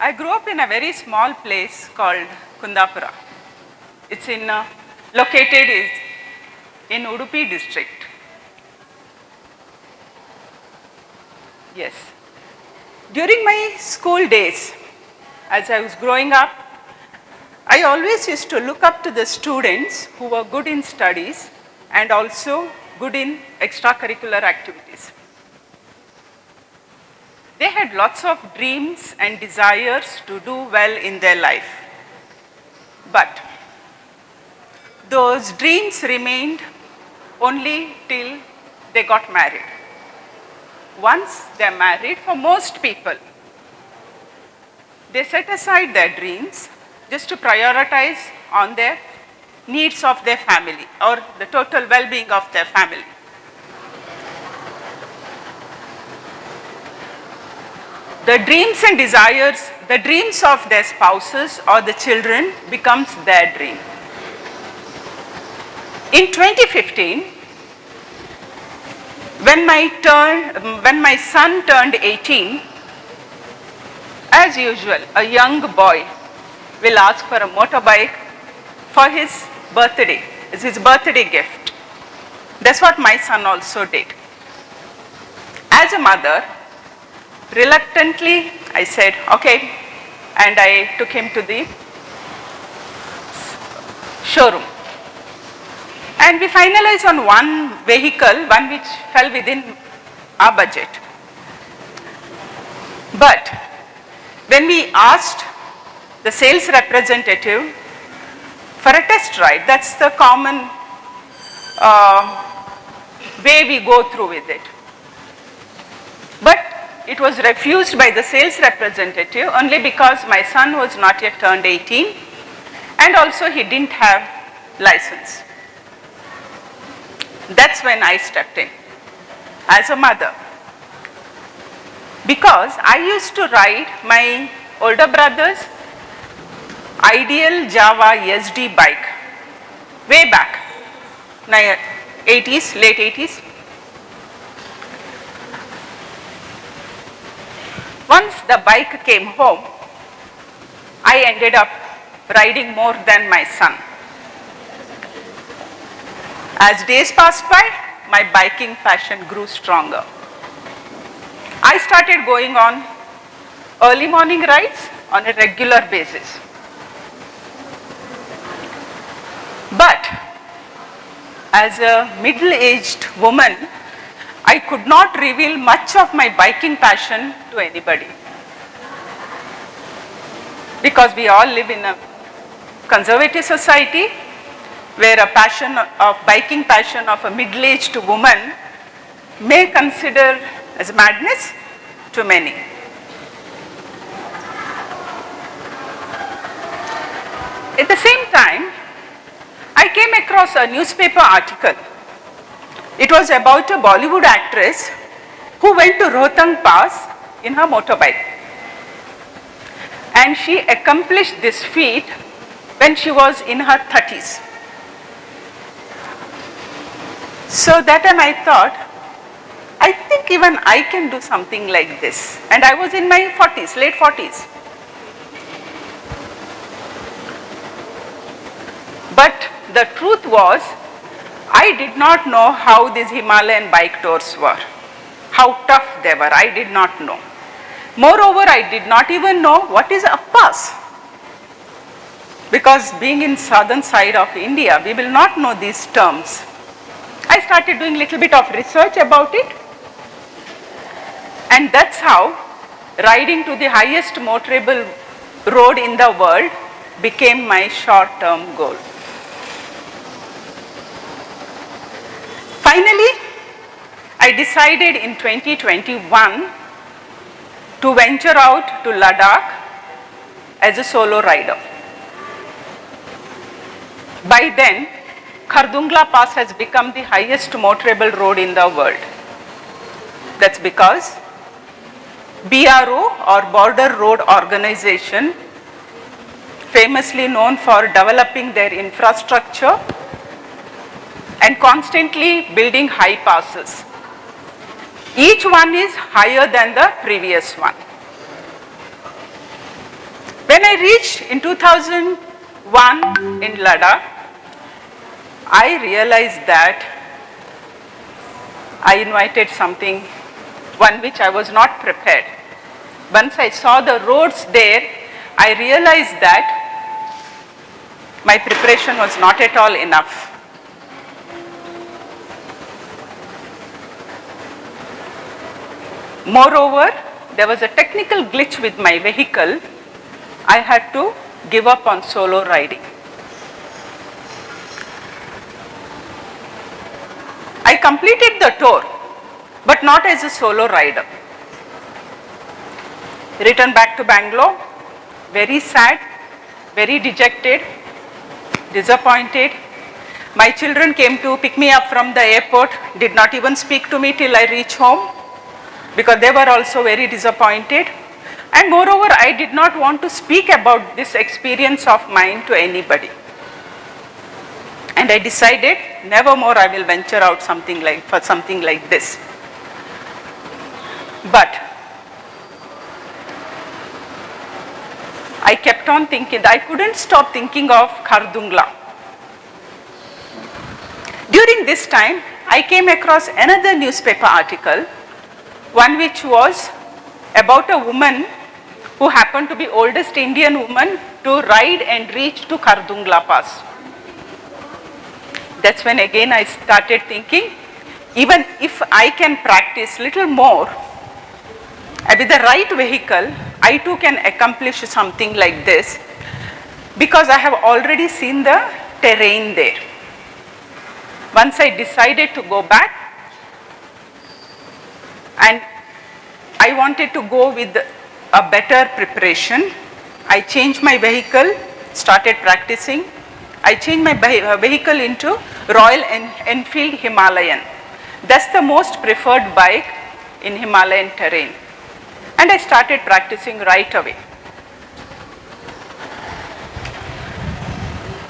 I grew up in a very small place called Kundapura. It's located in Udupi district. Yes. During my school days, as I was growing up, I always used to look up to the students who were good in studies and also good in extracurricular activities. They had lots of dreams and desires to do well in their life. But those dreams remained only till they got married. Once they're married, for most people, they set aside their dreams just to prioritize on their needs of their family or the total well-being of their family. The dreams and desires, the dreams of their spouses or the children becomes their dream. In 2015, when my son turned 18, as usual, a young boy will ask for a motorbike for his birthday. It's his birthday gift. That's what my son also did. As a mother, reluctantly, I said, okay, and I took him to the showroom. And we finalized on one vehicle, one which fell within our budget. But when we asked the sales representative for a test ride, that's the common way we go through with it. But it was refused by the sales representative only because my son was not yet turned 18 and also he didn't have license. That's when I stepped in as a mother. Because I used to ride my older brother's ideal Java SD bike way back, 80s, late 80s. Once the bike came home, I ended up riding more than my son. As days passed by, my biking passion grew stronger. I started going on early morning rides on a regular basis. But as a middle-aged woman, I could not reveal much of my biking passion to anybody. Because we all live in a conservative society where a biking passion of a middle-aged woman may consider as madness to many. At the same time, I came across a newspaper article. It was about a Bollywood actress who went to Rohtang Pass in her motorbike. And she accomplished this feat when she was in her 30s. So that time I thought, I think even I can do something like this. And I was in my 40s, late 40s. But the truth was, I did not know how these Himalayan bike tours were, how tough they were. I did not know. Moreover, I did not even know what is a pass. Because being in southern side of India, we will not know these terms. I started doing a little bit of research about it. And that's how riding to the highest motorable road in the world became my short-term goal. Finally, I decided in 2021 to venture out to Ladakh as a solo rider. By then, Khardungla Pass has become the highest motorable road in the world. That's because BRO or Border Road Organization, famously known for developing their infrastructure and constantly building high passes. Each one is higher than the previous one. When I reached in 2001 in Ladakh, I realized that I invited something, one which I was not prepared. Once I saw the roads there, I realized that my preparation was not at all enough. Moreover, there was a technical glitch with my vehicle. I had to give up on solo riding. I completed the tour, but not as a solo rider. Returned back to Bangalore, very sad, very dejected, disappointed. My children came to pick me up from the airport, did not even speak to me till I reached home, because they were also very disappointed. And moreover, I did not want to speak about this experience of mine to anybody. And I decided, never more I will venture out for something like this. But I kept on thinking, I couldn't stop thinking of Khardungla. During this time, I came across another newspaper article, one which was about a woman who happened to be oldest Indian woman to ride and reach to Khardungla Pass. That's when again I started thinking, even if I can practice little more, with the right vehicle, I too can accomplish something like this, because I have already seen the terrain there. Once I decided to go back, and I wanted to go with a better preparation, I changed my vehicle, started practicing. I changed my vehicle into Royal Enfield Himalayan. That's the most preferred bike in Himalayan terrain. And I started practicing right away.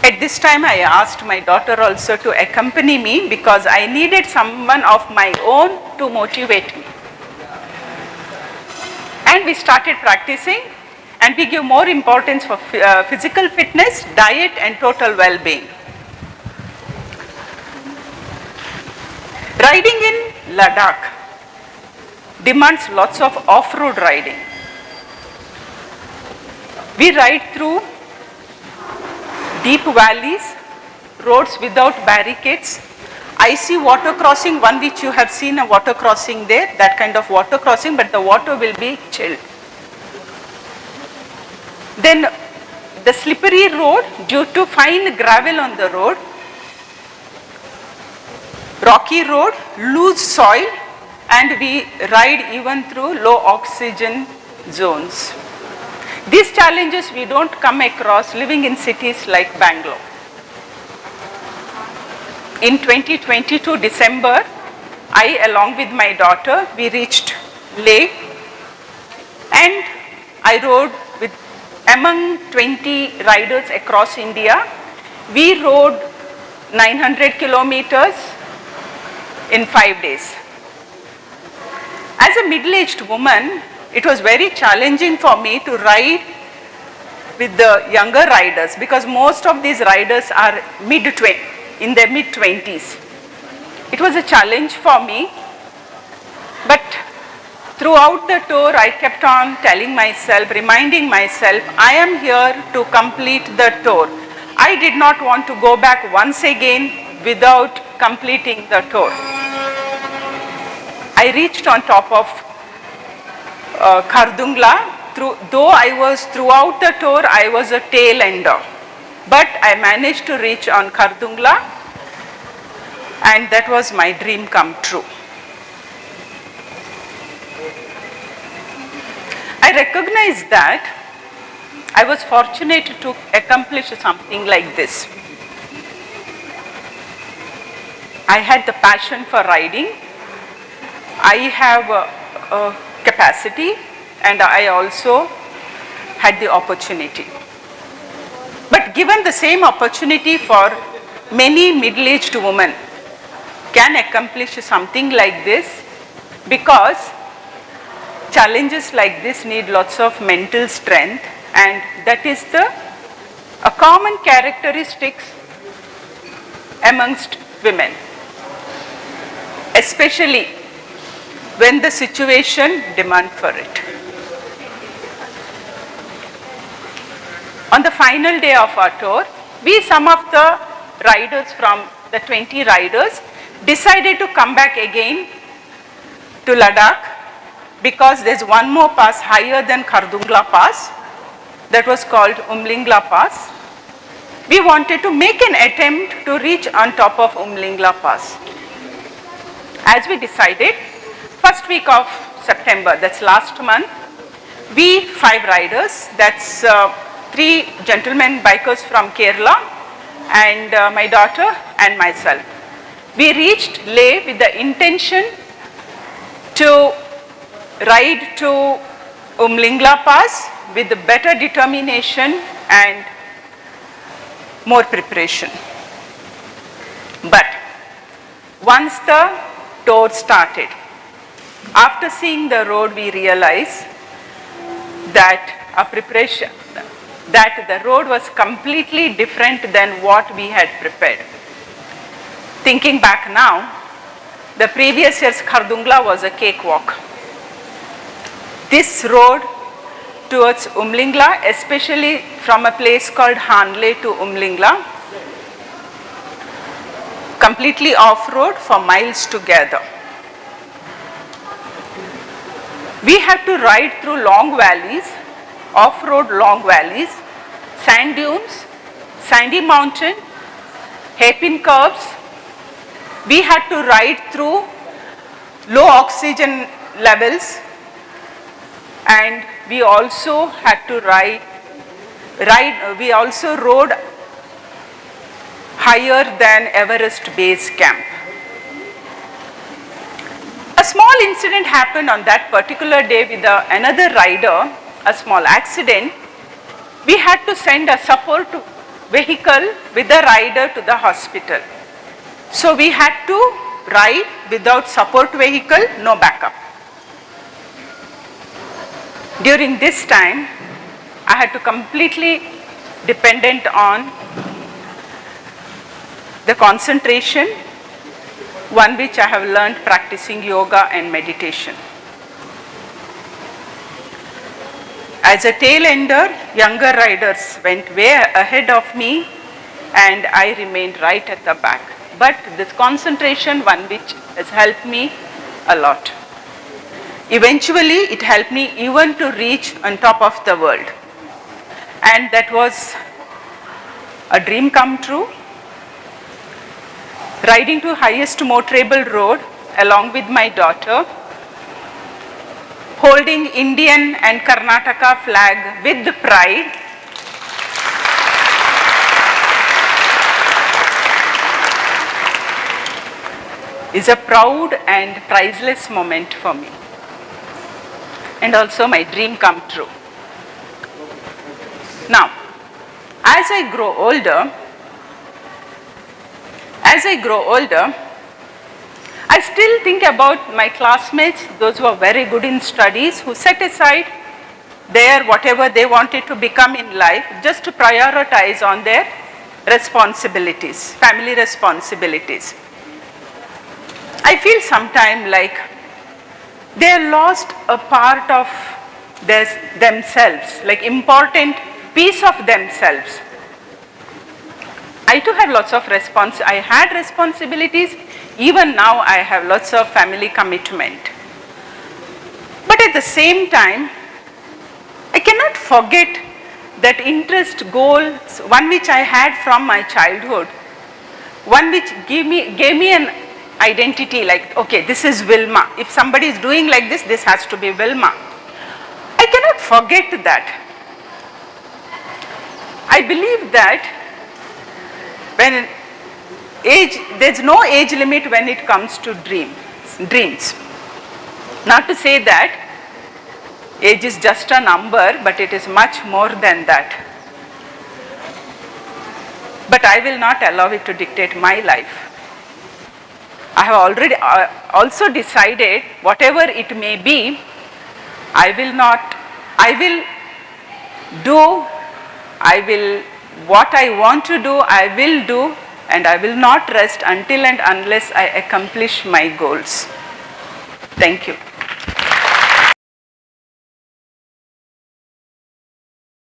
At this time, I asked my daughter also to accompany me, because I needed someone of my own to motivate me. And we started practicing, and we give more importance for physical fitness, diet and total well-being. Riding in Ladakh demands lots of off-road riding. We ride through deep valleys, roads without barricades. I see water crossing, one which you have seen a water crossing there, that kind of water crossing, but the water will be chilled. Then the slippery road, due to fine gravel on the road, rocky road, loose soil, and we ride even through low oxygen zones. These challenges we don't come across living in cities like Bangalore. In 2022 December, I along with my daughter, we reached Leh, and I rode with among 20 riders across India. We rode 900 kilometers in 5 days. As a middle-aged woman, it was very challenging for me to ride with the younger riders, because most of these riders are in their mid-20s. It was a challenge for me, but throughout the tour I kept on telling myself, reminding myself, I am here to complete the tour. I did not want to go back once again without completing the tour. I reached on top of Khardungla. Though I was throughout the tour, I was a tail ender. But I managed to reach on Khardungla, and that was my dream come true. I recognize that I was fortunate to accomplish something like this. I had the passion for riding. I have a capacity, and I also had the opportunity. But given the same opportunity for many middle-aged women can accomplish something like this, because challenges like this need lots of mental strength, and that is a common characteristics amongst women, especially when the situation demands for it. On the final day of our tour, some of the riders from the 20 riders decided to come back again to Ladakh because there's one more pass higher than Khardungla pass that was called Umling pass. We wanted to make an attempt to reach on top of Umling pass. As we decided, first week of September, that's last month, we 5 riders, that's 3 gentlemen bikers from Kerala and my daughter and myself. We reached Leh with the intention to ride to Umlingla Pass with better determination and more preparation. But once the tour started, after seeing the road, we realized that our preparation, that the road was completely different than what we had prepared. Thinking back now, the previous year's Khardungla was a cakewalk. This road towards Umlingla, especially from a place called Hanle to Umlingla, completely off-road for miles together. We had to ride through long valleys, off-road long valleys, sand dunes, sandy mountain, hairpin curves. We had to ride through low oxygen levels, and we also had to we also rode higher than Everest base camp. A small incident happened on that particular day with another rider, a small accident. We had to send a support vehicle with the rider to the hospital. So we had to ride without support vehicle, no backup. During this time, I had to completely dependent on the concentration, one which I have learned practicing yoga and meditation. As a tail ender, younger riders went way ahead of me and I remained right at the back. But this concentration, one which has helped me a lot. Eventually, it helped me even to reach on top of the world. And that was a dream come true. Riding to highest motorable road along with my daughter, holding Indian and Karnataka flag with pride. Is a proud and priceless moment for me, and also my dream come true. Now, as I grow older, I still think about my classmates, those who are very good in studies, who set aside whatever they wanted to become in life, just to prioritize on their responsibilities, family responsibilities. I feel sometimes like they lost a part of themselves, like important piece of themselves. I too have lots of I had responsibilities. Even now I have lots of family commitment. But at the same time, I cannot forget that interest goals, one which I had from my childhood, one which gave me an identity, like, okay, this is Vilma. If somebody is doing like this, this has to be Vilma. I cannot forget that. I believe that there's no age limit when it comes to dreams. Not to say that age is just a number, but it is much more than that. But I will not allow it to dictate my life. I have already also decided, whatever it may be, I will do, what I want to do, I will do, and I will not rest until and unless I accomplish my goals. Thank you.